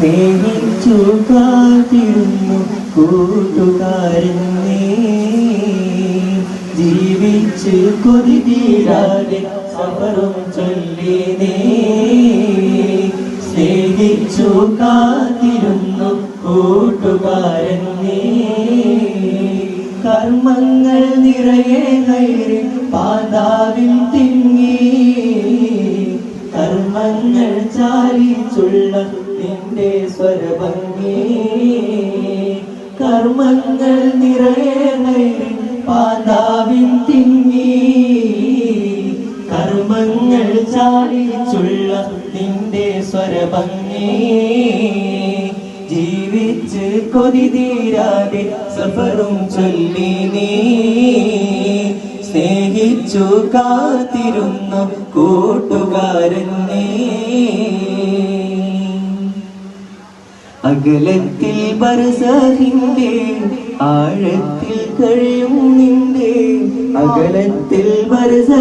സ്നേഹിച്ചു കാത്തിരുന്നു കൂട്ടുകാരൻ നീ, ജീവിച്ച് കൊതി തീരാതെ സഫറും ചൊല്ലി നീ. സ്നേഹിച്ചു കാത്തിരുന്നു കൂട്ടുകാരൻ നീ, കർമ്മങ്ങൾ നിറയെ കയറി പാതാവിൽ തിങ്ങി. കർമ്മങ്ങൾ ചാലിച്ചുള്ള നിന്റെ സ്വരഭംഗി, കർമ്മങ്ങൾ നിറയെ കയറി പാതാവിൽ തിങ്ങി. കർമ്മങ്ങൾ ചാലിച്ചുള്ള നിന്റെ സ്വരഭംഗി, ജീവിച്ച് കൊതി തീരാതെ സഫറും ചൊല്ലി നീ. സ്നേഹിച്ചു കാത്തിരുന്നു കൂട്ടുകാരൻ നീ, അകലത്തിൽ ബർസഹിന്റെ ആഴത്തിൽ കഴിയും നിന്റെ, അകലത്തിൽ ബർസ